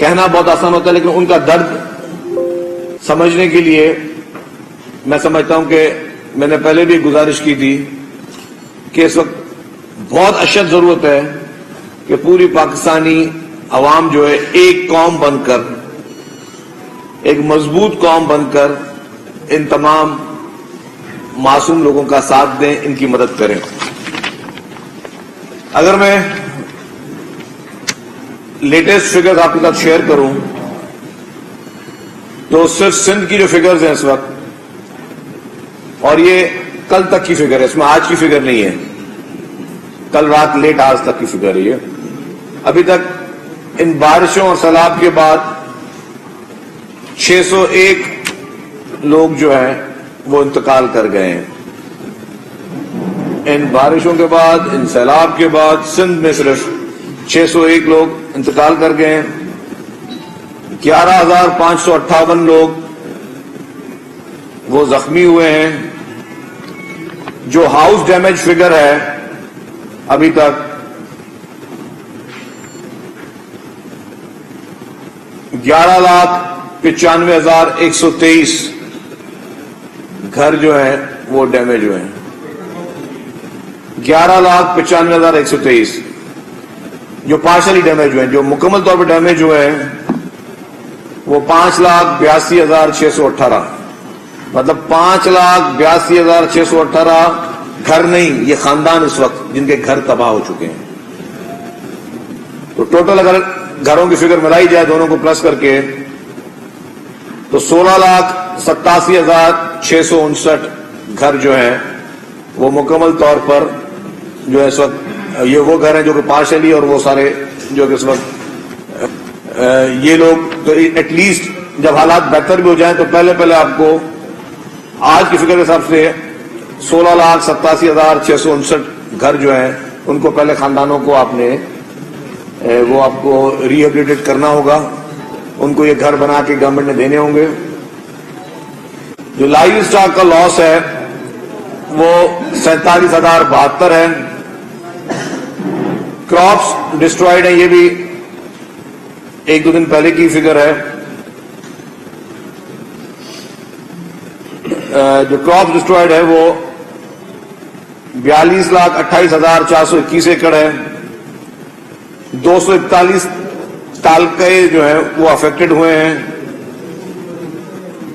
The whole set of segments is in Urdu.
کہنا بہت آسان ہوتا ہے لیکن ان کا درد سمجھنے کے لیے میں سمجھتا ہوں کہ میں نے پہلے بھی گزارش کی تھی کہ اس وقت بہت اشد ضرورت ہے کہ پوری پاکستانی عوام جو ہے ایک قوم بن کر، ایک مضبوط قوم بن کر ان تمام معصوم لوگوں کا ساتھ دیں، ان کی مدد کریں۔ اگر میں لیٹسٹ فگرز آپ کے ساتھ شیئر کروں تو صرف سندھ کی جو فگرز ہیں اس وقت، اور یہ کل تک کی فگر ہے، اس میں آج کی فگر نہیں ہے، کل رات لیٹ آج تک کی فگر ہے یہ، ابھی تک ان بارشوں اور سیلاب کے بعد 601 لوگ جو ہیں وہ انتقال کر گئے ہیں۔ ان بارشوں کے بعد، ان سیلاب کے بعد سندھ میں صرف 601 لوگ انتقال کر گئے ہیں، 11,558 لوگ وہ زخمی ہوئے ہیں۔ جو ہاؤس ڈیمیج فگر ہے ابھی تک 11,95,123 گھر جو ہیں وہ ڈیمیج ہوئے ہیں، 11,95,123 جو پارشلی ڈیمیج ہوئے ہیں۔ جو مکمل طور پر ڈیمیج ہوئے ہیں وہ 5,82,618، مطلب 5,82,618 گھر نہیں، یہ خاندان اس وقت جن کے گھر تباہ ہو چکے ہیں۔ تو ٹوٹل اگر گھروں کی فگر ملائی جائے دونوں کو پلس کر کے تو 16,87,659 گھر جو ہیں وہ مکمل طور پر جو ہے اس وقت، یہ وہ گھر ہیں جو کہ پارشلی، اور وہ سارے جو کہ اس وقت یہ لوگ تو ایٹ لیسٹ جب حالات بہتر بھی ہو جائیں تو پہلے آپ کو آج کی فگر کے حساب سے 16,87,659 گھر جو ہیں ان کو پہلے خاندانوں کو آپ نے وہ آپ کو ری ہیبلیٹیٹ کرنا ہوگا، ان کو یہ گھر بنا کے گورنمنٹ نے دینے ہوں گے۔ جو لائیو اسٹاک کا لاس ہے وہ 47,072 ہے۔ کراپس ڈسٹرائیڈ ہیں، یہ بھی ایک دو دن پہلے کی فگر ہے۔ جو کراپس ڈسٹرائیڈ ہے وہ 42,28,421 ایکڑ ہے۔ 241 تعلقے جو ہیں وہ افیکٹڈ ہوئے ہیں،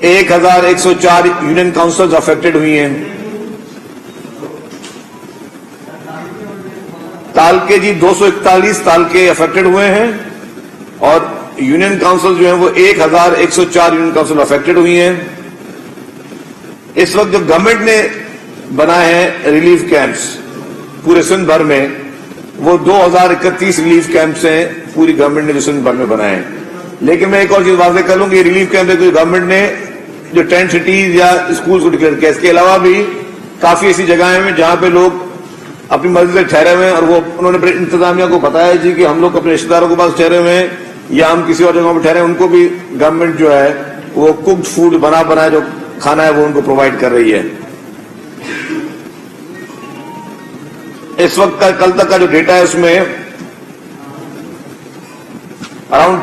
1,104 یونین کاؤنسلز افیکٹڈ ہوئی ہیں۔ تعلقے جی 241 تعلقے افیکٹڈ ہوئے ہیں اور یونین کاؤنسل جو ہیں وہ 1,104 یونین کاؤنسل افیکٹڈ ہوئی ہیں۔ اس وقت جو گورنمنٹ نے بنائے ہیں ریلیف کیمپس پورے سندھ بھر میں، وہ 2,031 ریلیف کیمپس ہیں پوری گورنمنٹ نے جو سندھ بھر میں بنائے ہیں۔ لیکن میں ایک اور چیز واضح کر لوں کہ یہ ریلیف کیمپ ہے کہ گورنمنٹ نے جو 10 سٹیز یا اسکولز کو ڈکلیئر کیا، اس کے علاوہ بھی کافی ایسی جگہیں ہیں جہاں پہ لوگ اپنی مرضی سے ٹھہرے ہوئے ہیں، اور وہ انہوں نے اپنے انتظامیہ کو بتایا جی کہ ہم لوگ اپنے رشتے داروں کے پاس ٹھہرے ہوئے ہیں یا ہم کسی اور جگہوں پہ ٹھہرے ہیں، ان کو بھی گورنمنٹ جو ہے وہ کوکڈ فوڈ بنا جو کھانا ہے وہ ان کو پرووائڈ کر رہی ہے۔ اس وقت کا کل تک کا جو ڈیٹا ہے اس میں اراؤنڈ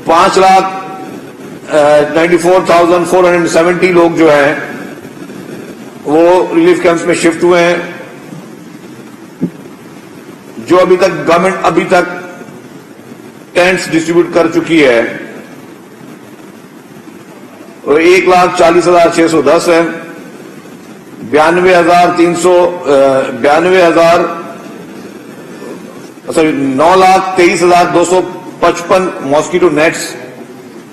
5,94,470 لوگ جو ہیں وہ ریلیف کیمپس میں شفٹ ہوئے ہیں۔ جو ابھی تک گورنمنٹ ابھی تک ٹینٹس ڈسٹریبیوٹ کر چکی ہے وہ 1,40,610 ہے۔ 9,23,255 ماسکیٹو نیٹس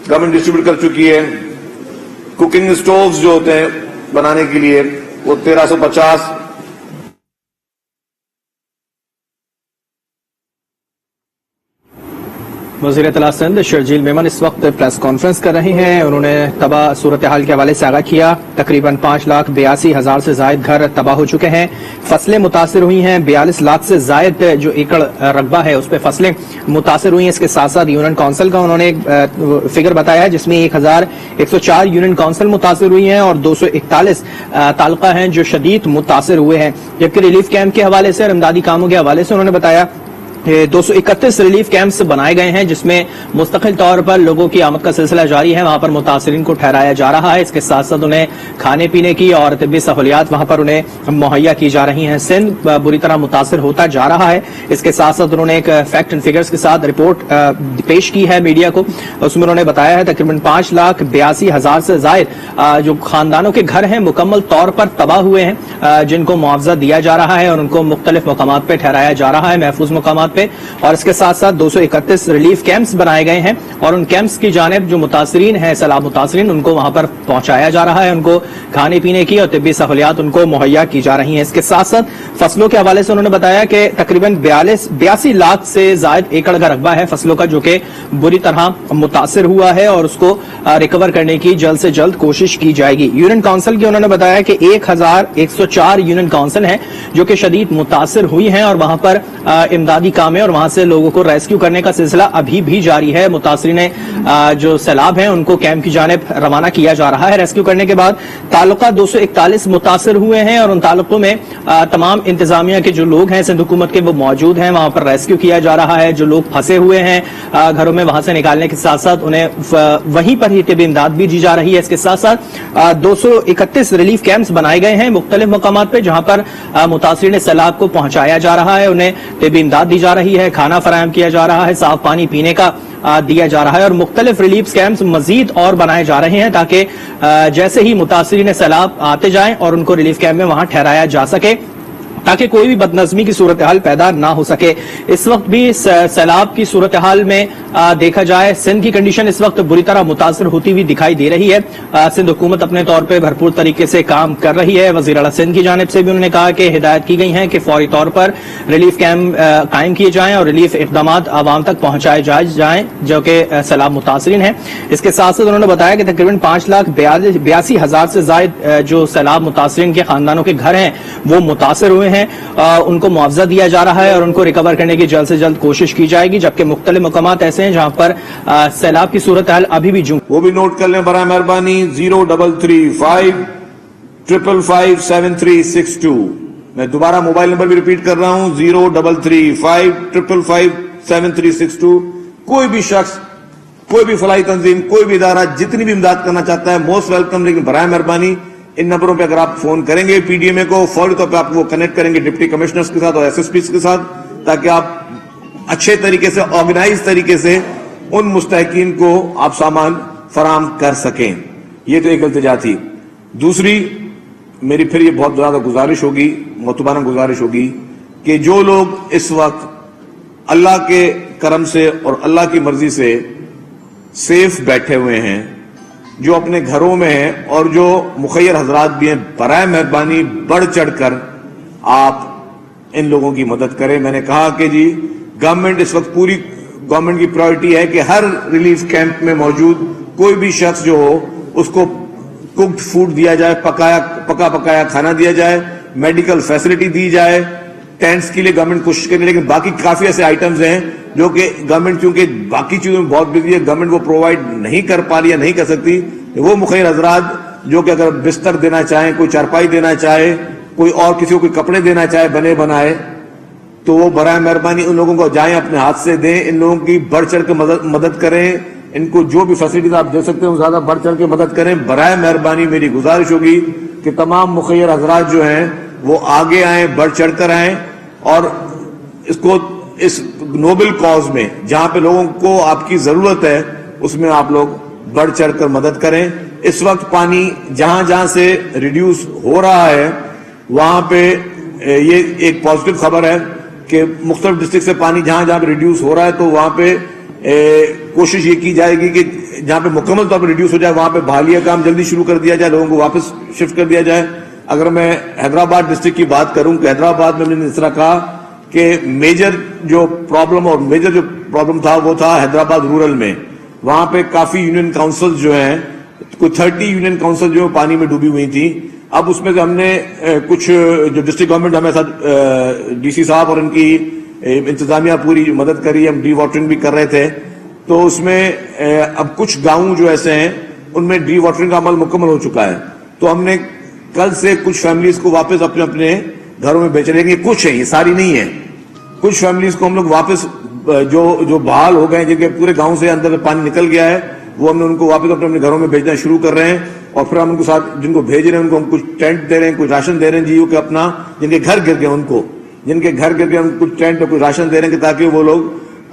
گورنمنٹ ڈسٹریبیوٹ کر چکی ہے۔ کوکنگ اسٹووز جو ہوتے ہیں بنانے کے لیے وہ 1,350۔ وزیر اطلاع سندھ شرجیل میمن اس وقت پریس کانفرنس کر رہی ہیں۔ انہوں نے تباہ صورتحال کے حوالے سے آگاہ کیا۔ تقریباً 5,82,000 سے زائد گھر تباہ ہو چکے ہیں، فصلیں متاثر ہوئی ہیں، 42 لاکھ سے زائد جو ایکڑ رقبہ ہے اس پہ فصلیں متاثر ہوئی ہیں۔ اس کے ساتھ ساتھ یونین کونسل کا انہوں نے ایک فگر بتایا ہے جس میں 1,104 یونین کونسل متاثر ہوئی ہیں اور 241 تعلقہ ہیں جو شدید متاثر ہوئے ہیں۔ جبکہ ریلیف کیمپ کے حوالے سے اور امدادی کاموں کے حوالے سے انہوں نے بتایا 231 ریلیف کیمپس بنائے گئے ہیں جس میں مستقل طور پر لوگوں کی آمد کا سلسلہ جاری ہے. وہاں پر متاثرین کو ٹھہرایا جا رہا ہے. اس کے ساتھ ساتھ انہیں کھانے پینے کی اور طبی سہولیات وہاں پر انہیں مہیا کی جا رہی ہیں. سندھ بری طرح متاثر ہوتا جا رہا ہے. اس کے ساتھ ساتھ انہوں نے ایک فیکٹ اینڈ فگرز کے ساتھ رپورٹ پیش کی ہے میڈیا کو. اس میں انہوں نے بتایا ہے تقریباً 5,82,000 سے زائد جو خاندانوں کے گھر ہیں مکمل طور پر تباہ ہوئے ہیں جن کو معاوضہ دیا جا رہا ہے اور ان کو مختلف مقامات پہ ٹھہرایا جا رہا ہے, محفوظ مقامات پہ. اور اس کے ساتھ ساتھ 231 ریلیف کیمپس بنائے گئے ہیں اور ان کیمپس کی جانب جو متاثرین ہیں سیلاب متاثرین ان کو وہاں پر پہنچایا جا رہا ہے. ان کو کھانے پینے کی اور طبی سہولیات ان کو مہیا کی جا رہی ہیں. اس کے ساتھ ساتھ فصلوں کے حوالے سے انہوں نے بتایا کہ تقریباً 82 لاکھ سے زائد ایکڑ کا رقبہ ہے فصلوں کا جو کہ بری طرح متاثر ہوا ہے اور اس کو ریکور کرنے کی جلد سے جلد کوشش کی جائے گی. یونین کونسل کی انہوں نے بتایا کہ 1,104 یونین کونسل ہیں جو کہ شدید متاثر ہوئی ہیں اور وہاں پر امدادی کام اور وہاں سے لوگوں کو ریسکیو کرنے کا سلسلہ ابھی بھی جاری ہے. متاثرین جو سیلاب ہیں ان کو کیمپ کی جانب روانہ کیا جا رہا ہے. ریسکیو کرنے کے بعد تعلقہ 241 متاثر ہوئے ہیں اور ان تعلقوں میں تمام انتظامیہ کے جو لوگ ہیں سندھ حکومت کے وہ موجود ہیں. وہاں پر ریسکیو کیا جا رہا ہے. جو لوگ پھنسے ہوئے ہیں گھروں میں وہاں سے نکالنے کے ساتھ ساتھ انہیں وہیں پر ہی طبی امداد بھی دی جا رہی ہے. اس کے ساتھ ساتھ 231 ریلیف کیمپس بنائے گئے ہیں مختلف مقامات پہ جہاں پر متاثرین سیلاب کو پہنچایا جا رہا ہے. انہیں طبی امداد دی جا رہی ہے, کھانا فراہم کیا جا رہا ہے, صاف پانی پینے کا دیا جا رہا ہے اور مختلف ریلیف کیمپس مزید اور بنائے جا رہے ہیں تاکہ جیسے ہی متاثرین سیلاب آتے جائیں اور ان کو ریلیف کیمپ میں وہاں ٹھہرایا جا سکے تاکہ کوئی بھی بدنظمی کی صورتحال پیدا نہ ہو سکے. اس وقت بھی سیلاب کی صورتحال میں دیکھا جائے سندھ کی کنڈیشن اس وقت بری طرح متاثر ہوتی ہوئی دکھائی دے رہی ہے. سندھ حکومت اپنے طور پہ بھرپور طریقے سے کام کر رہی ہے. وزیر اعلیٰ سندھ کی جانب سے بھی انہوں نے کہا کہ ہدایت کی گئی ہیں کہ فوری طور پر ریلیف کیمپ قائم کیے جائیں اور ریلیف اقدامات عوام تک پہنچائے جائیں جو کہ سیلاب متاثرین ہیں. اس کے ساتھ ساتھ انہوں نے بتایا کہ تقریباً 5,82,000 سے زائد جو سیلاب متاثرین کے خاندانوں کے گھر ہیں وہ متاثر ہوئے ہیں. ان کو معاوضہ دیا جا رہا ہے اور ان کو ریکور کرنے کی جلد سے جلد کوشش کی جائے گی. جبکہ مختلف مقامات ایسے ہیں جہاں پر سیلاب کی صورتحال ابھی بھی وہ بھی نوٹ کر لیں برائے مہربانی. 0335557362. میں دوبارہ موبائل نمبر بھی ریپیٹ کر رہا ہوں 0335557362. کوئی بھی شخص, کوئی بھی فلاحی تنظیم, کوئی بھی ادارہ جتنی بھی امداد کرنا چاہتا ہے موسٹ ویلکم. لیکن برائے مہربانی ان نمبروں پہ اگر آپ فون کریں گے پی ڈی ایم اے کو فوری طور پہ آپ وہ کنیکٹ کریں گے ڈپٹی کمشنرز کے ساتھ اور ایس ایس پیز کے ساتھ تاکہ آپ اچھے طریقے سے آرگنائز طریقے سے ان مستحقین کو آپ سامان فراہم کر سکیں. یہ تو ایک التجا تھی. دوسری میری پھر یہ بہت زیادہ گزارش ہوگی, معتبرانہ گزارش ہوگی کہ جو لوگ اس وقت اللہ کے کرم سے اور اللہ کی مرضی سے سیف بیٹھے ہوئے ہیں, جو اپنے گھروں میں ہیں اور جو مخیر حضرات بھی ہیں, برائے مہربانی بڑھ چڑھ کر آپ ان لوگوں کی مدد کریں. میں نے کہا کہ جی گورنمنٹ اس وقت پوری گورنمنٹ کی پرائرٹی ہے کہ ہر ریلیف کیمپ میں موجود کوئی بھی شخص جو ہو اس کو کوکڈ فوڈ دیا جائے, پکا پکایا کھانا دیا جائے, میڈیکل فیسلٹی دی جائے. ٹینٹس کے لیے گورنمنٹ کوشش کرے, لیکن باقی کافی ایسے آئٹمز ہیں جو کہ گورنمنٹ چونکہ باقی چیزوں میں بہت بزی ہے, گورنمنٹ وہ پرووائڈ نہیں کر پا رہی یا نہیں کر سکتی. وہ مخیر حضرات جو کہ اگر بستر دینا چاہیں, کوئی چارپائی دینا چاہے, کوئی اور کسی کو کوئی کپڑے دینا چاہے بنے بنائے, تو وہ برائے مہربانی ان لوگوں کو جائیں اپنے ہاتھ سے دیں. ان لوگوں کی بڑھ چڑھ کے مدد کریں. ان کو جو بھی فیسلٹیز آپ دے سکتے ہیں زیادہ بڑھ چڑھ کے مدد کریں. برائے مہربانی میری گزارش ہوگی کہ تمام مخیر حضرات جو ہیں وہ آگے آئیں, بڑھ چڑھ کر آئیں اور اس نوبل کاز میں جہاں پہ لوگوں کو آپ کی ضرورت ہے اس میں آپ لوگ بڑھ چڑھ کر مدد کریں. اس وقت پانی جہاں جہاں سے ریڈیوس ہو رہا ہے وہاں پہ یہ ایک پازیٹو خبر ہے کہ مختلف ڈسٹرکٹ سے پانی جہاں جہاں پہ ریڈیوس ہو رہا ہے تو وہاں پہ کوشش یہ کی جائے گی کہ جہاں پہ مکمل طور پر ریڈیوس ہو جائے وہاں پہ بحالیہ کام جلدی شروع کر دیا جائے, لوگوں کو واپس شفٹ کر دیا جائے. اگر میں حیدرآباد ڈسٹرکٹ کی بات کروں کہ حیدرآباد میں نے اس طرح کہا کہ میجر جو پرابلم تھا وہ تھا حیدرآباد رورل میں. وہاں پہ کافی یونین کاؤنسل جو ہیں, کوئی 30 یونین کاؤنسل جو پانی میں ڈوبی ہوئی تھی. اب اس میں سے ہم نے کچھ جو ڈسٹرکٹ گورنمنٹ ہمیں ساتھ ڈی سی صاحب اور ان کی انتظامیہ پوری مدد کری, ہم ڈی واٹرنگ بھی کر رہے تھے. تو اس میں اب کچھ گاؤں جو ایسے ہیں ان میں ڈی واٹرنگ کا عمل مکمل ہو چکا ہے. تو ہم نے کل سے کچھ فیملیز کو واپس اپنے اپنے گھروں میں بیچ رہے ہیں. یہ کچھ ہیں, یہ ساری نہیں ہے. کچھ فیملیز کو ہم لوگ واپس جو بحال ہو گئے جن کے پورے گاؤں سے اندر پانی نکل گیا ہے وہ ہم نے ان کو واپس اپنے گھروں میں بھیجنا شروع کر رہے ہیں اور پھر ہم ان کو ساتھ جن کو بھیج رہے ہیں ان کو ہم کچھ ٹینٹ دے رہے ہیں کچھ راشن دے رہے ہیں جی کہ اپنا جن کے گھر گر گئے ان کو جن کے گھر گر گئے ہم کچھ ٹینٹ اور کچھ راشن دے رہے ہیں کہ تاکہ وہ لوگ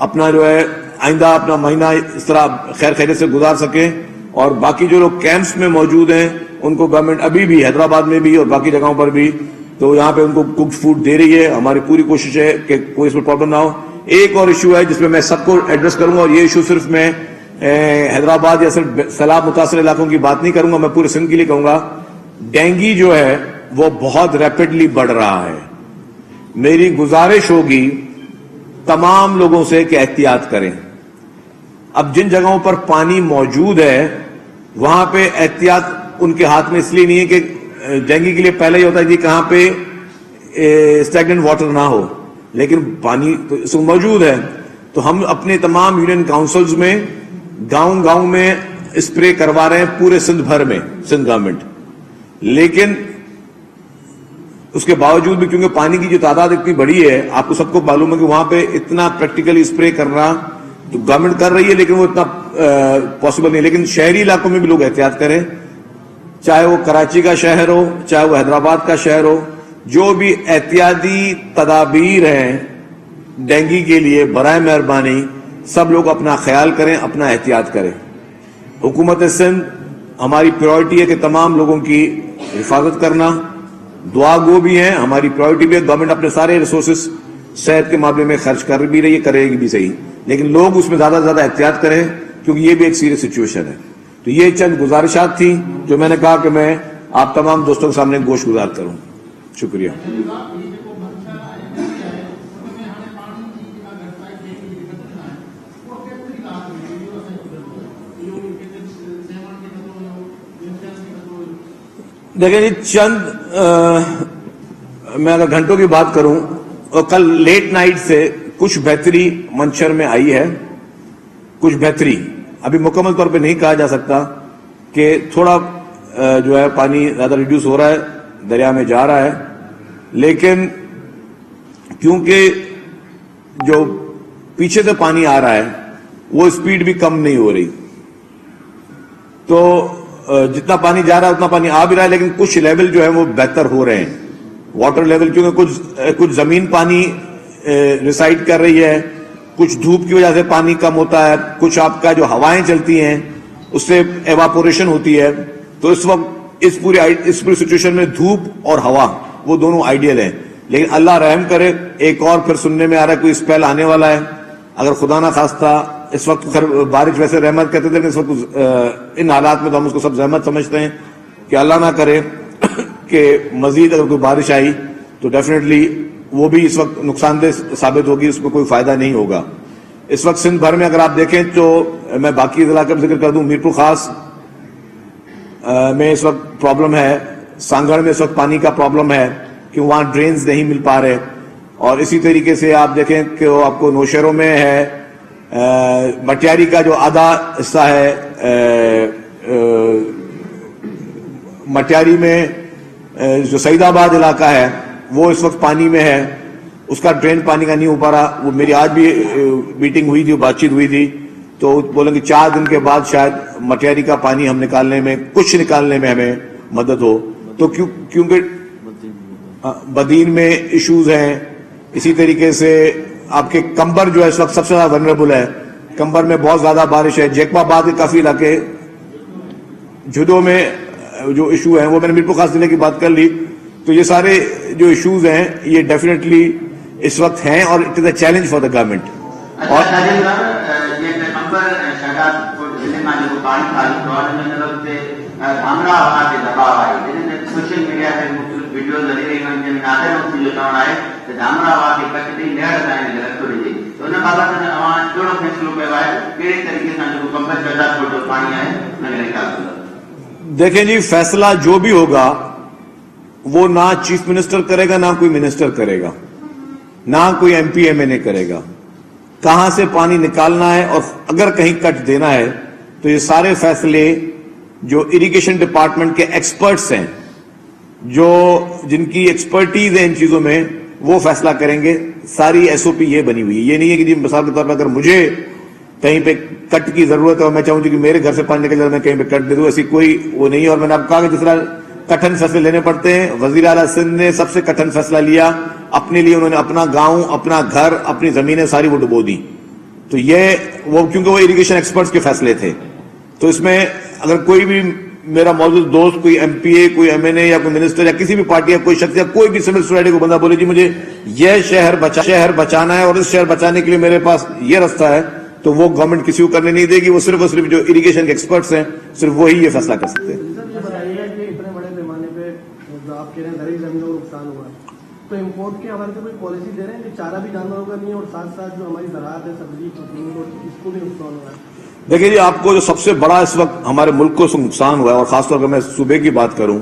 اپنا جو ہے آئندہ اپنا مہینہ اس طرح خیر خیریت سے گزار سکیں. اور باقی جو لوگ کیمپس میں موجود ہیں ان کو گورنمنٹ ابھی بھی حیدرآباد میں بھی اور باقی جگہوں پر بھی تو یہاں پہ ان کو کوکڈ فوڈ دے رہی ہے. ہماری پوری کوشش ہے کہ کوئی اس میں پرابلم نہ ہو. ایک اور ایشو ہے جس میں سب کو ایڈریس کروں گا اور یہ ایشو صرف میں حیدرآباد یا صرف سیلاب متاثر علاقوں کی بات نہیں کروں گا, میں پورے سندھ کے لیے کہوں گا. ڈینگی جو ہے وہ بہت ریپڈلی بڑھ رہا ہے. میری گزارش ہوگی تمام لوگوں سے کہ احتیاط کریں. اب جن جگہوں پر پانی موجود ہے وہاں پہ احتیاط ان کے ہاتھ میں اس لیے نہیں ہے کہ ڈینگی کے لیے پہلے ہی ہوتا ہے کہ کہاں پہ اسٹیگننٹ واٹر نہ ہو, لیکن پانی تو موجود ہے. تو ہم اپنے تمام یونین کاؤنسلز میں گاؤں گاؤں میں اسپرے کروا رہے ہیں پورے سندھ بھر میں سندھ گورنمنٹ. لیکن اس کے باوجود بھی کیونکہ پانی کی جو تعداد اتنی بڑی ہے آپ کو سب کو معلوم ہے کہ وہاں پہ اتنا پریکٹیکلی اسپرے کرنا تو گورنمنٹ کر رہی ہے لیکن وہ اتنا پاسبل نہیں. لیکن شہری علاقوں میں بھی لوگ احتیاط کریں, چاہے وہ کراچی کا شہر ہو چاہے وہ حیدرآباد کا شہر ہو. جو بھی احتیاطی تدابیر ہیں ڈینگی کے لیے برائے مہربانی سب لوگ اپنا خیال کریں, اپنا احتیاط کریں. حکومت سندھ ہماری پرائرٹی ہے کہ تمام لوگوں کی حفاظت کرنا. دعا گو بھی ہیں, ہماری پرائرٹی بھی ہے. گورنمنٹ اپنے سارے ریسورسز صحت کے معاملے میں خرچ کر بھی رہی ہے, کرے گی بھی صحیح, لیکن لوگ اس میں زیادہ سے زیادہ احتیاط کریں کیونکہ یہ بھی ایک سیریس سچویشن ہے. تو یہ چند گزارشات تھیں جو میں نے کہا کہ میں آپ تمام دوستوں کے سامنے گوش گزار کروں. شکریہ. دیکھیں جی چند میں اگر گھنٹوں کی بات کروں اور کل لیٹ نائٹ سے کچھ بہتری منشر میں آئی ہے, کچھ بہتری. ابھی مکمل طور پہ نہیں کہا جا سکتا کہ تھوڑا جو ہے پانی زیادہ ریڈیوس ہو رہا ہے, دریا میں جا رہا ہے, لیکن کیونکہ جو پیچھے سے پانی آ رہا ہے وہ اسپیڈ بھی کم نہیں ہو رہی. تو جتنا پانی جا رہا ہے اتنا پانی آ بھی رہا ہے, لیکن کچھ لیول جو ہے وہ بہتر ہو رہے ہیں. واٹر لیول کیونکہ کچھ زمین پانی ریسائڈ کر رہی ہے, کچھ دھوپ کی وجہ سے پانی کم ہوتا ہے, کچھ آپ کا جو ہوائیں چلتی ہیں اس سے ایواپوریشن ہوتی ہے. تو اس وقت اس پوری سچویشن میں دھوپ اور ہوا وہ دونوں آئیڈیل ہیں. لیکن اللہ رحم کرے ایک اور پھر سننے میں آ رہا ہے کوئی اسپیل آنے والا ہے. اگر خدا نہ خواستہ اس وقت بارش ویسے رحمت کہتے تھے, لیکن اس وقت ان حالات میں تو ہم اس کو سب زحمت سمجھتے ہیں کہ اللہ نہ کرے کہ مزید اگر کوئی بارش آئی تو ڈیفینیٹلی وہ بھی اس وقت نقصان دہ ثابت ہوگی, اس میں کوئی فائدہ نہیں ہوگا. اس وقت سندھ بھر میں اگر آپ دیکھیں تو میں باقی ضلع کا ذکر کر دوں, میرپور خاص میں اس وقت پرابلم ہے, سانگڑ میں اس وقت پانی کا پرابلم ہے کہ وہاں ڈرینز نہیں مل پا رہے. اور اسی طریقے سے آپ دیکھیں کہ وہ آپ کو نوشہروں میں ہے, مٹیاری کا جو آدھا حصہ ہے مٹیاری میں جو سعید آباد علاقہ ہے وہ اس وقت پانی میں ہے, اس کا ڈرین پانی کا نہیں ہو پا رہا. وہ میری آج بھی میٹنگ ہوئی تھی, بات چیت ہوئی تھی, تو بولیں کہ 4 دن کے بعد شاید مٹیاری کا پانی ہم نکالنے میں کچھ نکالنے میں ہمیں مدد ہو. تو کیونکہ بدین میں ایشوز ہیں. اسی طریقے سے آپ کے کمبر جو ہے اس وقت سب سے زیادہ ونریبل ہے, کمبر میں بہت زیادہ بارش ہے. جیکوا آباد کے کافی علاقے, جھدو میں جو ایشو ہیں وہ میں نے میرپور خاص ضلع کی بات کر لی. تو یہ سارے جو ایشوز ہیں یہ ڈیفینیٹلی اس وقت ہیں اور it is a challenge for the government. اور دیکھیں جی فیصلہ جو بھی ہوگا وہ نہ چیف منسٹر کرے گا, نہ کوئی منسٹر کرے گا, نہ کوئی ایم پی ایم این اے کرے گا. کہاں سے پانی نکالنا ہے اور اگر کہیں کٹ دینا ہے تو یہ سارے فیصلے جو اریگیشن ڈپارٹمنٹ کے ایکسپرٹس ہیں, جو جن کی ایکسپرٹیز ہے ان چیزوں میں, وہ فیصلہ کریں گے. ساری ایس او پی یہ بنی ہوئی ہے. یہ نہیں ہے کہ جی مثال کے طور پر اگر مجھے کہیں پہ کٹ کی ضرورت ہے اور میں چاہوں کہ میرے گھر سے پانی نکل جائے میں کہیں پہ کٹ دے دوں, ایسی کوئی وہ نہیں ہے. اور میں نے آپ کو کہا کہ جس طرح کٹھن فیصلے لینے پڑتے ہیں, وزیر اعلیٰ سندھ نے سب سے کٹھن فیصلہ لیا اپنے لیے. انہوں نے اپنا گاؤں, اپنا گھر, اپنی زمینیں ساری وہ ڈبو دی. تو یہ وہ کیونکہ وہ اریگیشن ایکسپرٹس کے فیصلے تھے. تو اس میں اگر کوئی بھی میرا موجود دوست, کوئی ایم پی اے, کوئی ایم این اے یا کوئی منسٹر یا کسی بھی پارٹی یا کوئی شخص یا کوئی بھی سول سوسائٹی کو بندہ بولے جی مجھے یہ شہر بچانا ہے اور اس شہر بچانے کے لیے میرے پاس یہ راستہ ہے, تو وہ گورنمنٹ کسی کو کرنے نہیں دے گی. وہ صرف اور صرف جو اریگیشن کے ایکسپرٹس ہیں صرف وہی یہ فیصلہ کر سکتے ہیں. اتنے بڑے پیمانے پہ آپ کہہ رہے ہیں زرعی زمینوں کو نقصان ہوا ہے, تو امپورٹ کے حوالے سے کوئی پالیسی دے رہے ہیں کہ چارہ بھی جانوروں کا نہیں ہے اور ساتھ ساتھ جو ہماری زراعت ہے سبزی اس کو بھی نقصان ہوا ہے؟ دیکھیں جی, آپ کو جو سب سے بڑا اس وقت ہمارے ملک کو نقصان ہوا ہے, اور خاص طور پر میں صوبے کی بات کروں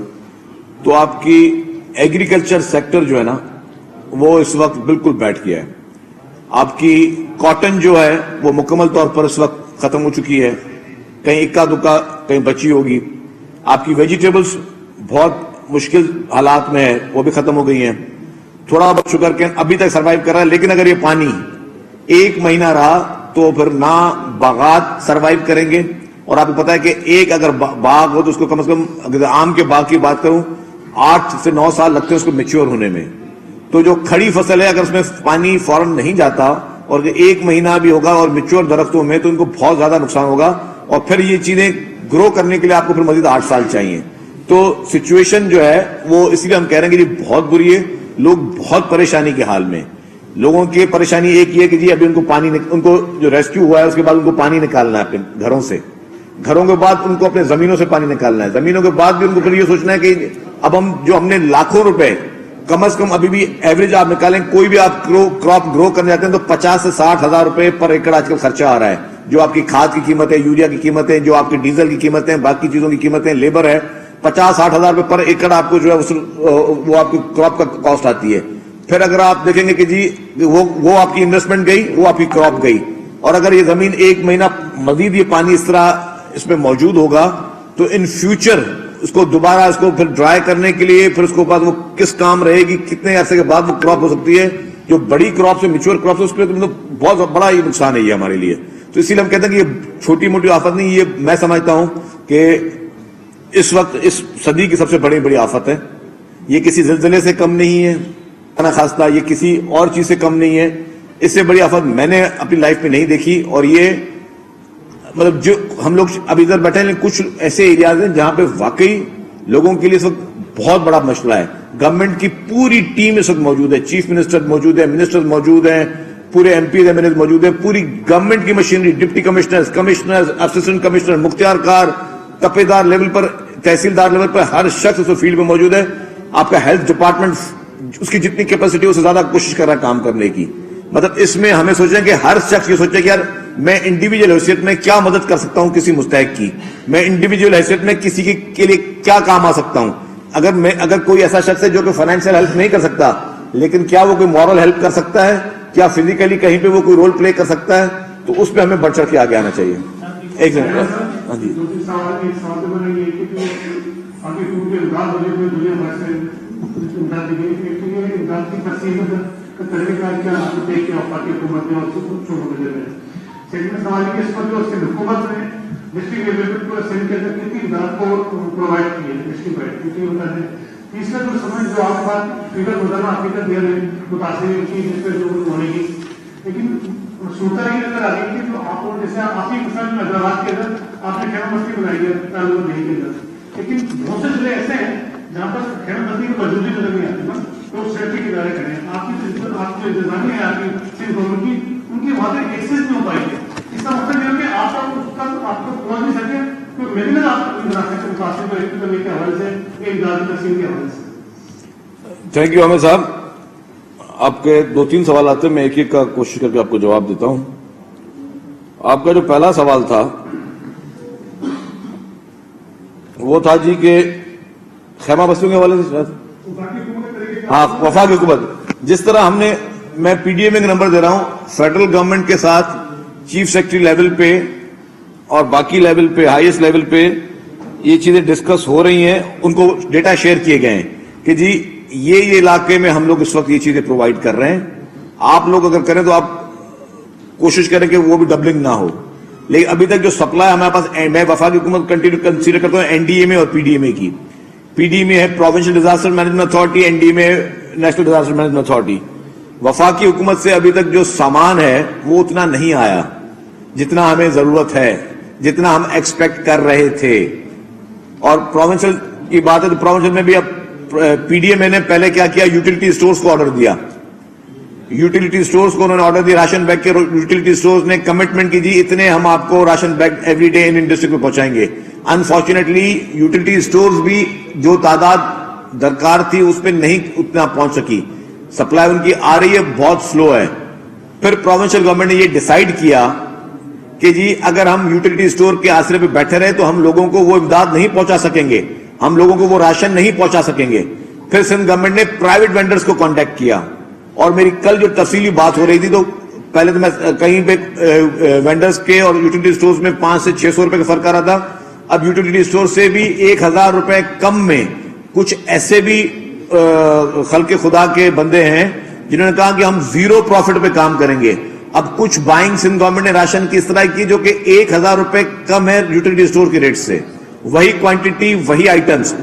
تو آپ کی ایگریکلچر سیکٹر جو ہے نا وہ اس وقت بالکل بیٹھ گیا ہے. آپ کی کاٹن جو ہے وہ مکمل طور پر اس وقت ختم ہو چکی ہے, کہیں اکا دکا کہیں بچی ہوگی. آپ کی ویجیٹیبلز بہت مشکل حالات میں ہے, وہ بھی ختم ہو گئی ہیں. تھوڑا بہت شوگر کین ابھی تک سروائیو کر رہا ہے, لیکن اگر یہ پانی ایک مہینہ رہا تو پھر نہ باغات سروائیو کریں گے. اور آپ کو پتا ہے کہ ایک اگر باغ ہو تو اس کو کم از کم, اگر آم کے باغ کی بات کروں 8 سے 9 سال لگتے ہیں اس کو میچور ہونے میں. تو جو کھڑی فصل ہے اگر اس میں پانی فوراً نہیں جاتا اور ایک مہینہ بھی ہوگا اور میچور درختوں میں, تو ان کو بہت زیادہ نقصان ہوگا. اور پھر یہ چیزیں گرو کرنے کے لیے آپ کو پھر مزید 8 سال چاہیے. تو سچویشن جو ہے وہ اس لیے ہم کہہ رہے ہیں کہ جی بہت بری ہے, لوگ بہت پریشانی کے حال میں. لوگوں کی پریشانی ایک یہ کہ جی ابھی ان کو پانی ان کو جو ریسکیو ہوا ہے اس کے بعد ان کو پانی نکالنا ہے اپنے گھروں سے, گھروں کے بعد ان کو اپنے زمینوں سے پانی نکالنا ہے, زمینوں کے بعد بھی ان کو پھر یہ سوچنا ہے کہ اب ہم نے لاکھوں روپے کم از کم ابھی بھی ایوریج آپ نکالیں, کوئی بھی آپ کراپ گرو کرنے جاتے ہیں تو 50 سے 60 ہزار روپے پر ایکڑ آج کل خرچہ آ رہا ہے. جو آپ کی کھاد کی قیمتیں, یوریا کی قیمتیں, جو آپ کی ڈیزل کی قیمتیں, باقی چیزوں کی قیمتیں, لیبر ہے, 50-60 ہزار روپے پر ایکڑ آپ کو جو ہے وہ آپ کی کراپ کا کاسٹ آتی ہے. پھر اگر آپ دیکھیں گے کہ جی وہ آپ کی انویسٹمنٹ گئی, وہ آپ کی کراپ گئی. اور اگر یہ زمین ایک مہینہ مزید یہ پانی اس طرح اس میں موجود ہوگا تو ان فیوچر اس کو دوبارہ اس کو پھر ڈرائی کرنے کے لیے پھر اس کے بعد وہ کس کام رہے گی, کتنے عرصے کے بعد وہ کراپ ہو سکتی ہے. جو بڑی کراپ سے میچور کراپ سے اس پہ بہت بڑا یہ نقصان ہے یہ ہمارے لیے. تو اسی لیے ہم کہتے ہیں کہ یہ چھوٹی موٹی آفت نہیں, یہ میں سمجھتا ہوں کہ اس وقت اس صدی کی سب سے بڑی آفت ہے. یہ کسی زلزلے سے کم نہیں ہے خاصہ, یہ کسی اور چیز سے کم نہیں ہے. اس سے بڑی آفت میں نے اپنی لائف میں نہیں دیکھی. اور یہ مطلب جو ہم لوگ ابھی ادھر بیٹھے ہیں, کچھ ایسے ایریاز ہیں جہاں پہ واقعی لوگوں کے لیے اس وقت بہت بڑا مسئلہ ہے. گورنمنٹ کی پوری ٹیم اس وقت موجود ہے, چیف منسٹر موجود ہے, منسٹر موجود ہیں, پورے ایم پی ایم ایل موجود ہیں, پوری گورنمنٹ کی machinery, deputy commissioner, assistant commissioner, مختار کار, تپیدار لیول پر, تحصیلدار لیول پر ہر شخص اس فیلڈ میں موجود ہے. آپ کا ہیلتھ ڈپارٹمنٹ اس کی جتنی کیپیسٹی اس سے زیادہ کوشش کر رہا ہے کام کرنے کی. مطلب اس میں ہمیں سوچنا ہے کہ ہر شخص یہ سوچے کہ یار میں انڈیویجول حیثیت میں کیا مدد کر سکتا ہوں کسی مستحق کی, میں انڈیویجول حیثیت میں کسی کے لیے کیا کام آ سکتا ہوں. اگر کوئی ایسا شخص ہے جو کہ فائنینشیل ہیلپ نہیں کر سکتا, لیکن کیا وہ کوئی مورل ہیلپ کر سکتا ہے, کیا فزیکلی کہیں پہ وہ کوئی رول پلے کر سکتا ہے, تو اس پہ ہمیں بڑھ چڑھ کے آگے آنا چاہیے. ایک منٹ. ہاں جی. ڈسٹرکٹ لیول پر سینڈ کے اندر کتنی امداد کو پرووائڈ کی ہے ڈسٹرکٹ وائڈ کتنی ہوتا ہے. تیسرا جو سمجھ جو آپ کا فیڈر روزانہ حقیقت دیا متاثر کی جس پہ جو ہونے گی, لیکن صورت یہ نظر آ رہی ہے جو آپ جیسے آپ ہی مثال حیدرآباد کے اندر آپ نے خیمہ بستی بنائی ہے تعلق نہیں کے اندر, لیکن بہت سے ضلع ایسے ہیں جہاں پر خیمہ بستی کی موجودگی نظر نہیں آتی نا, تو سیفٹی کے ادارے کریں. آپ کی جو انتظامیہ ہے آپ کی سٹیٹ گورنمنٹ کی, ان کی وہاں تک ایکسیس نہیں ہو پائی ہے. اس کا مطلب یہ ہے کہ آپ کو پہنچ نہیں سکے تو میڈیکل آپ متاثر کرنے کے حوالے سے ایک ذاتی تقسیم کے حوالے سے. تھینک یو عامر صاحب. آپ کے 2-3 سوالات ہیں, میں ایک ایک کا کوشش کر کے آپ کو جواب دیتا ہوں. آپ کا جو پہلا سوال تھا وہ تھا جی کہ خیمہ بستیوں کے حوالے سے, ہاں وفاقی حکومت جس طرح ہم نے, میں پی ڈی ایم کا نمبر دے رہا ہوں, فیڈرل گورنمنٹ کے ساتھ چیف سیکرٹری لیول پہ اور باقی لیول پہ, ہائیسٹ لیول پہ یہ چیزیں ڈسکس ہو رہی ہیں. ان کو ڈیٹا شیئر کیے گئے ہیں کہ جی یہ علاقے میں ہم لوگ اس وقت یہ چیزیں پرووائڈ کر رہے ہیں, آپ لوگ اگر کریں تو آپ کوشش کریں کہ وہ بھی ڈبلنگ نہ ہو. لیکن ابھی تک جو سپلائی ہمارے پاس, میں وفاقی حکومت کنٹینیو کنسیڈر کرتا ہوں این ڈی اے میں اور پی ڈی ایم اے کی. پی ڈی ایم اے ہے provincial disaster management authority, N D M A national disaster management authority. وفاقی حکومت سے ابھی تک جو سامان ہے وہ اتنا نہیں آیا جتنا ہمیں ضرورت ہے, جتنا ہم ایکسپیکٹ کر رہے تھے. اور پروونشل کی بات ہے تو پروونشل میں بھی اب پی ڈی ایم اے نے پہلے کیا کیا, یوٹیلٹی اسٹورز کو آرڈر دیا. یوٹیلٹی اسٹورز کو انہوں نے آرڈر دیا راشن بیگ کے. یوٹیلٹی اسٹورز نے کمٹمنٹ کی جی اتنے ہم آپ کو راشن بیگ ایوری ڈے ان ڈسٹرکٹ میں پہنچائیں گے. انفارچونیٹلی یوٹیلٹی اسٹورز بھی جو تعداد درکار تھی اس پہ نہیں اتنا پہنچ سکی. سپلائی ان کی آ رہی ہے, بہت سلو ہے. پھر پروونشل گورنمنٹ نے یہ ڈیسائیڈ کیا کہ جی اگر ہم یوٹیلٹی اسٹور کے آسرے پہ بیٹھے رہے تو ہم لوگوں کو وہ امداد نہیں پہنچا سکیں گے, ہم لوگوں کو وہ راشن نہیں پہنچا سکیں گے. پھر سندھ گورنمنٹ نے پرائیویٹ وینڈرز کو کانٹیکٹ کیا. اور میری کل جو تفصیلی بات ہو رہی تھی تو پہلے تو میں کہیں پہ وینڈرز کے اور یوٹیلٹی اسٹورز میں 500 سے 600 روپے کا فرق آ رہا تھا. اب یوٹیلٹی اسٹور سے بھی 1000 روپے کم میں کچھ ایسے بھی خلق خدا کے بندے ہیں جنہوں نے کہا کہ ہم زیرو پروفٹ پہ کام کریں گے. اب کچھ بائنگ سندھ گورنمنٹ نے راشن کی اس طرح کی جو کہ 1000 روپے کم ہے یوٹیلٹی اسٹور کے ریٹ سے, وہی کوانٹٹی وہی آئٹمس.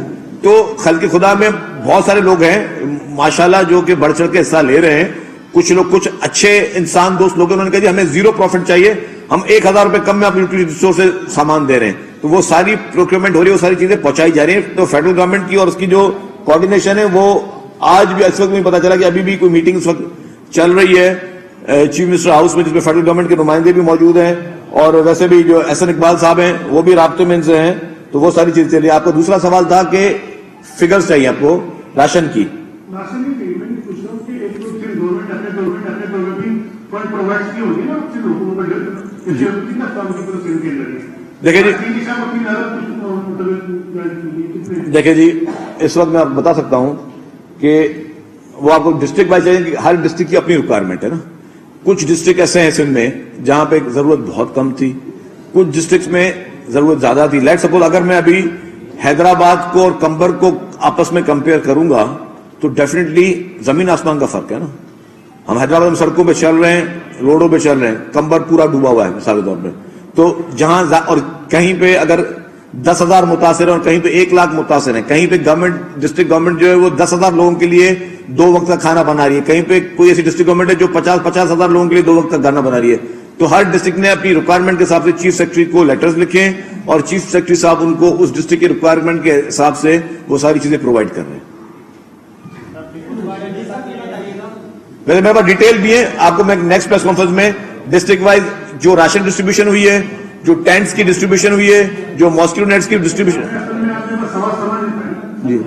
تو خلق خدا میں بہت سارے لوگ ہیں ماشاءاللہ جو کہ بڑھ چڑھ کے حصہ لے رہے ہیں. کچھ لوگ, کچھ اچھے انسان دوست لوگ, انہوں نے کہا جی ہمیں زیرو پروفٹ چاہیے, ہم 1000 روپے کم میں آپ یوٹیلٹی اسٹور سے سامان دے رہے ہیں. تو وہ ساری پروکیورمنٹ ہو رہی ہے, وہ ساری چیزیں پہنچائی جا رہی ہیں. تو فیڈرل گورنمنٹ کی اور اس کی جو کوارڈینیشن ہے وہ آج بھی اس وقت مجھے پتا چلا کہ ابھی بھی کوئی میٹنگ اس وقت چل رہی ہے چیف منسٹر ہاؤس میں, جس میں فیڈرل گورنمنٹ کے نمائندے بھی موجود ہیں اور ویسے بھی جو احسن اقبال صاحب ہیں وہ بھی رابطے میں ان سے ہیں. تو وہ ساری چیزیں چل رہی ہے. آپ کا دوسرا سوال تھا کہ فگرز چاہیے آپ کو راشن کی. راشن کی میں پوچھ رہا ہوں کہ ایک تو پھر گورنمنٹ اپنے طور پر بھی فنڈ پرووائڈ کی ہوگی نا پھر حکومت پر کتنا کام کی طرف سے دیکھیں جی, دیکھیں جی اس وقت میں آپ بتا سکتا ہوں کہ وہ آپ کو ڈسٹرکٹ وائز چاہیے کہ ہر ڈسٹرکٹ کی اپنی ریکوائرمنٹ ہے نا. کچھ ڈسٹرکٹ ایسے ہیں سندھ میں جہاں پہ ضرورت بہت کم تھی, کچھ ڈسٹرکٹ میں ضرورت زیادہ تھی. لیٹ سپوز اگر میں ابھی حیدرآباد کو اور کمبر کو آپس میں کمپیئر کروں گا تو ڈیفینیٹلی زمین آسمان کا فرق ہے نا. ہم حیدرآباد میں سڑکوں پہ چل رہے ہیں, روڈوں پہ چل رہے ہیں, کمبر پورا ڈوبا ہوا ہے مثال کے طور پہ. تو جہاں اور کہیں پہ اگر 10,000 متاثر ہیں اور کہیں پہ 1,00,000 متاثر ہیں, کہیں پہ گورنمنٹ ڈسٹرکٹ گورنمنٹ جو ہے وہ 10,000 لوگوں کے لیے 2 وقت کا کھانا بنا رہی ہے, کہیں پہ کوئی ایسی ڈسٹرکٹ گورنمنٹ ہے جو 50,000 لوگوں کے لیے 2 وقت کا کھانا بنا رہی ہے. تو ہر ڈسٹرکٹ نے اپنی ریکوائرمنٹ کے حساب سے چیف سیکرٹری کو لیٹرز لکھے اور چیف سیکرٹری صاحب ان کو اس ڈسٹرکٹ کی ریکوائرمنٹ کے حساب سے وہ ساری چیزیں پرووائڈ کر رہے ہیں. ویسے میرے پاس ڈیٹیل بھی ہے, آپ کو میں نیکسٹ پریس کانفرنس میں ڈسٹرکٹ وائز جو راشن ڈسٹریبیوشن ہوئی ہے, جو ٹینٹس کی ڈسٹریبیوشن ہوئی ہے, جو ماسکیٹو نیٹس کی ڈسٹریبیوشن. جی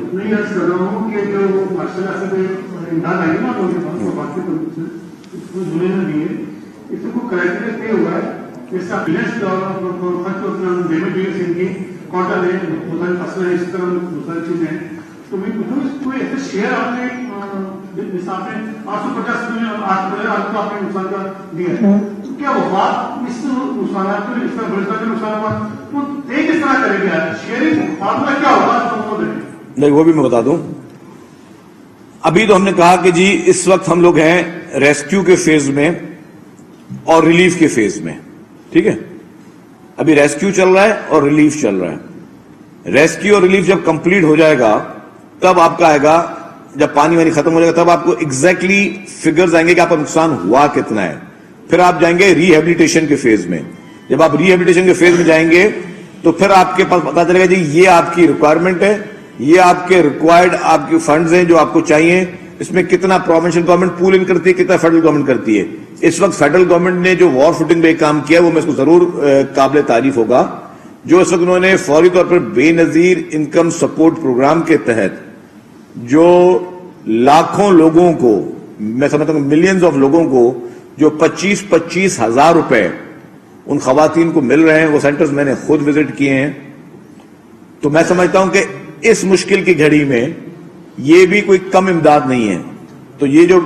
شیئر آپ نے 850 ملین آپ کو آپ نے نقصان کا دیا ہے, کیا وفاق اس نقصانات کو, اس طرح بلوچستان کے نقصانات کو طے کس طرح کرے گا؟ شیئرنگ فارمولا کیا ہوگا؟ نہیں وہ بھی میں بتا دوں. ابھی تو ہم نے کہا کہ جی اس وقت ہم لوگ ہیں ریسکیو کے فیز میں اور ریلیف کے فیز میں, ٹھیک ہے. ابھی ریسکیو چل رہا ہے اور ریلیف چل رہا ہے. ریسکیو اور ریلیف جب کمپلیٹ ہو جائے گا تب آپ کا آئے گا, جب پانی وانی ختم ہو جائے گا تب آپ کو ایگزیکٹلی فگرز آئیں گے کہ آپ کا نقصان ہوا کتنا ہے. پھر آپ جائیں گے ری ہیبلیٹیشن کے فیز میں. جب آپ ری ہیبلیٹیشن کے فیز میں جائیں گے تو پھر آپ کے پاس پتا چلے گا جی یہ آپ کی ریکوائرمنٹ ہے, یہ آپ کے ریکوائرڈ آپ کے فنڈز ہیں جو آپ کو چاہیے, اس میں کتنا پروونشل گورنمنٹ پول ان کرتی ہے, کتنا فیڈرل گورنمنٹ کرتی ہے. اس وقت فیڈرل گورنمنٹ نے جو وار فوٹنگ پہ کام کیا وہ میں اس کو ضرور قابل تعریف ہوگا. جو اس وقت انہوں نے فوری طور پر بے نظیر انکم سپورٹ پروگرام کے تحت جو لاکھوں لوگوں کو, میں سمجھتا ہوں ملینز آف لوگوں کو جو 25,000 ہزار روپے ان خواتین کو مل رہے ہیں, وہ سینٹرز میں نے خود وزٹ کیے ہیں. تو میں سمجھتا ہوں کہ اس مشکل کی گھڑی میں یہ بھی کوئی کم امداد نہیں ہے. تو یہ جو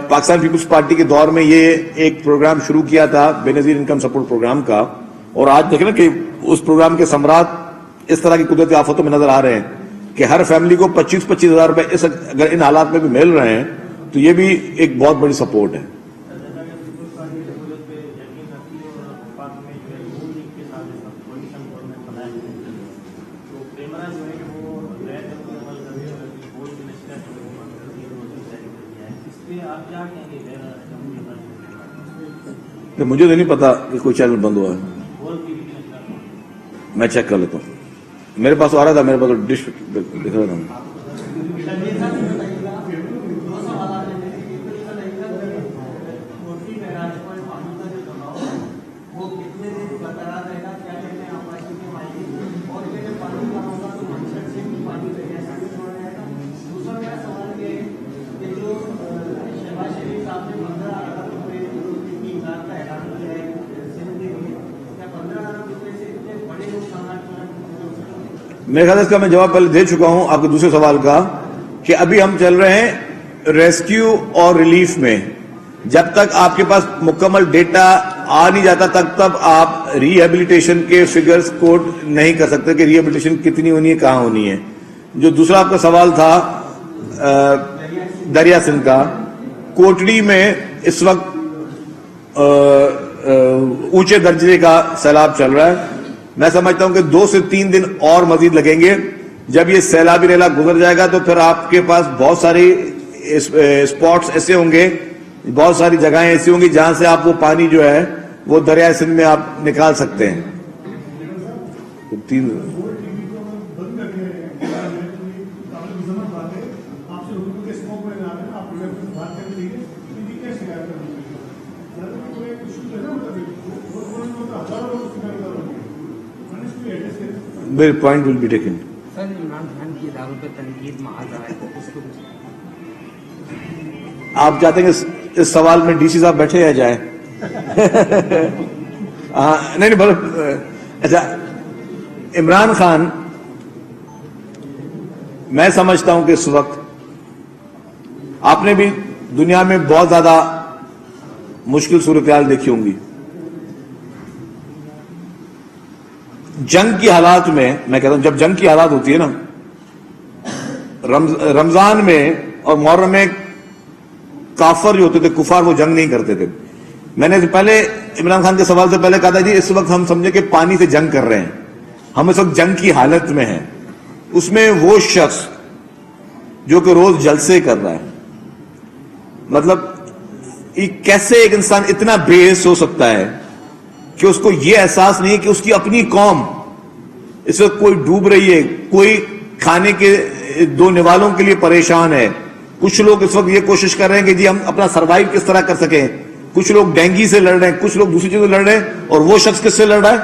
پاکستان پیپلز پارٹی کے دور میں یہ ایک پروگرام شروع کیا تھا بے نظیر انکم سپورٹ پروگرام کا, اور آج دیکھیں نا کہ اس پروگرام کے ثمرات اس طرح کی قدرتی آفتوں میں نظر آ رہے ہیں کہ ہر فیملی کو 25,000 روپے اگر ان حالات میں بھی مل رہے ہیں تو یہ بھی ایک بہت بڑی سپورٹ ہے. مجھے تو نہیں پتا کہ کوئی چینل بند ہوا ہے، میں چیک کر لیتا ہوں. میرے پاس آ رہا تھا، میرے پاس ڈش دکھ رہا تھا. میرے خیال اس کا میں جواب پہلے دے چکا ہوں آپ کے دوسرے سوال کا، کہ ابھی ہم چل رہے ہیں ریسکیو اور ریلیف میں. جب تک آپ کے پاس مکمل ڈیٹا آ نہیں جاتا تب آپ ری ہیبلیٹیشن کے فگرز کوٹ نہیں کر سکتے کہ ری ہیبلیٹیشن کتنی ہونی ہے، کہاں ہونی ہے. جو دوسرا آپ کا سوال تھا دریا سندھ کا، کوٹڑی میں اس وقت اونچے درجے کا سیلاب چل رہا ہے. میں سمجھتا ہوں کہ 2 سے 3 دن اور مزید لگیں گے. جب یہ سیلابی ریلا گزر جائے گا تو پھر آپ کے پاس بہت ساری اسپاٹس ایسے ہوں گے، بہت ساری جگہیں ایسی ہوں گی جہاں سے آپ وہ پانی جو ہے وہ دریائے سندھ میں آپ نکال سکتے ہیں. میرے پوائنٹ ول بی ٹیکن. سر عمران خان کی اداروں پہ تنقید محاذ ہے، اس کو آپ چاہتے ہیں کہ اس سوال میں ڈی سی صاحب بیٹھے یا جائیں؟ نہیں اچھا، عمران خان میں سمجھتا ہوں کہ اس وقت آپ نے بھی دنیا میں بہت زیادہ مشکل صورتحال دیکھی ہوں گی. جنگ کی حالات میں میں کہتا ہوں، جب جنگ کی حالات ہوتی ہے نا، رمضان میں اور محرم میں کافر جو ہوتے تھے، کفار، وہ جنگ نہیں کرتے تھے. میں نے پہلے عمران خان کے سوال سے پہلے کہا تھا جی اس وقت ہم سمجھے کہ پانی سے جنگ کر رہے ہیں، ہم اس وقت جنگ کی حالت میں ہیں. اس میں وہ شخص جو کہ روز جلسے کر رہا ہے، مطلب کیسے ایک انسان اتنا بے حس ہو سکتا ہے کہ اس کو یہ احساس نہیں ہے کہ اس کی اپنی قوم اس وقت کوئی ڈوب رہی ہے، کوئی کھانے کے 2 نوالوں کے لیے پریشان ہے. کچھ لوگ اس وقت یہ کوشش کر رہے ہیں کہ جی ہم اپنا سروائیو کس طرح کر سکیں. کچھ لوگ ڈینگی سے لڑ رہے ہیں، کچھ لوگ دوسری چیزوں سے لڑ رہے ہیں، اور وہ شخص کس سے لڑ رہا ہے؟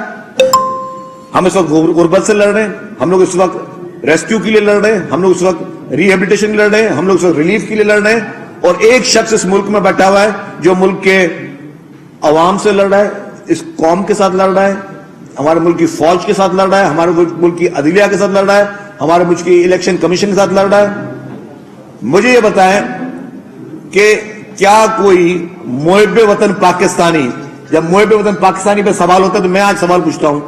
ہم اس وقت غربت سے لڑ رہے ہیں، ہم لوگ اس وقت ریسکیو کے لیے لڑ رہے ہیں، ہم لوگ اس وقت ری ہیبلیٹیشن کے لیے لڑ رہے ہیں، ہم لوگ اس وقت ریلیف کے لیے لڑ رہے ہیں. اور ایک شخص اس ملک میں بیٹھا ہوا ہے جو ملک کے عوام سے لڑ رہا ہے، اس قوم کے ساتھ لڑ رہا ہے، ہمارے ملک کی فوج کے ساتھ لڑ رہا ہے، ہمارے ملک کی عدلیہ کے ساتھ لڑ رہا ہے، ہمارے ملک کی الیکشن کمیشن کے ساتھ لڑ رہا ہے. مجھے یہ بتائیں کہ کیا کوئی محب وطن پاکستانی، جب محب وطن پاکستانی پہ سوال ہوتا ہے تو میں آج سوال پوچھتا ہوں،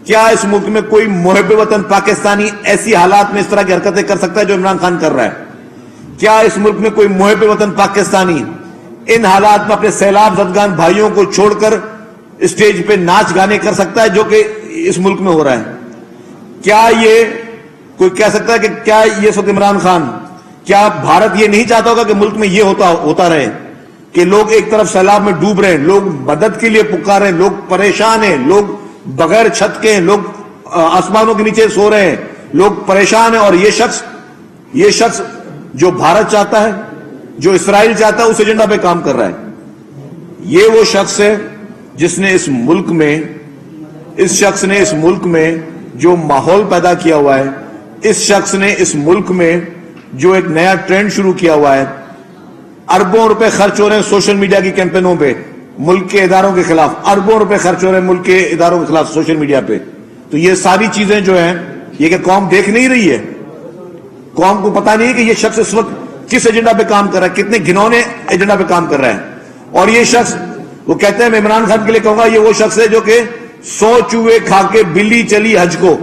کیا اس ملک میں کوئی محب وطن پاکستانی ایسی حالات میں اس طرح کی حرکتیں کر سکتا ہے جو عمران خان کر رہا ہے؟ کیا اس ملک میں کوئی محب وطن پاکستانی ان حالات میں اپنے سیلاب زدگان بھائیوں کو چھوڑ کر اسٹیج پہ ناچ گانے کر سکتا ہے جو کہ اس ملک میں ہو رہا ہے؟ کیا یہ کوئی کہہ سکتا ہے کہ کیا یہ سب عمران خان، کیا بھارت یہ نہیں چاہتا ہوگا کہ ملک میں یہ ہوتا رہے کہ لوگ ایک طرف سیلاب میں ڈوب رہے ہیں، لوگ مدد کے لیے پکار رہے ہیں، لوگ پریشان ہیں، لوگ بغیر چھت کے ہیں، لوگ آسمانوں کے نیچے سو رہے ہیں، لوگ پریشان ہیں، اور یہ شخص جو بھارت چاہتا ہے، جو اسرائیل چاہتا ہے، اس ایجنڈا پہ کام کر رہا ہے. یہ وہ شخص ہے جس نے اس ملک میں جو ماحول پیدا کیا ہوا ہے، اس شخص نے اس ملک میں جو ایک نیا ٹرینڈ شروع کیا ہوا ہے. اربوں روپے خرچ ہو رہے ہیں سوشل میڈیا کی کیمپینوں پہ ملک کے اداروں کے خلاف، اربوں روپے خرچ ہو رہے ہیں ملک کے اداروں کے خلاف سوشل میڈیا پہ. تو یہ ساری چیزیں جو ہیں، یہ کہ قوم دیکھ نہیں رہی ہے، قوم کو پتا نہیں ہے کہ یہ شخص اس وقت کس ایجنڈا پہ کام کر رہا ہے، کتنے گھنونے ایجنڈا پہ کام کر رہا ہے. اور یہ شخص، وہ کہتے ہیں، میں عمران خان کے لیے کہوں گا، یہ وہ شخص ہے جو کہ 100 چوہے کھا کے بلی چلی حج کو.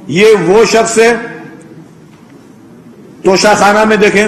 یہ وہ شخص ہے، توشہ خانہ میں دیکھیں،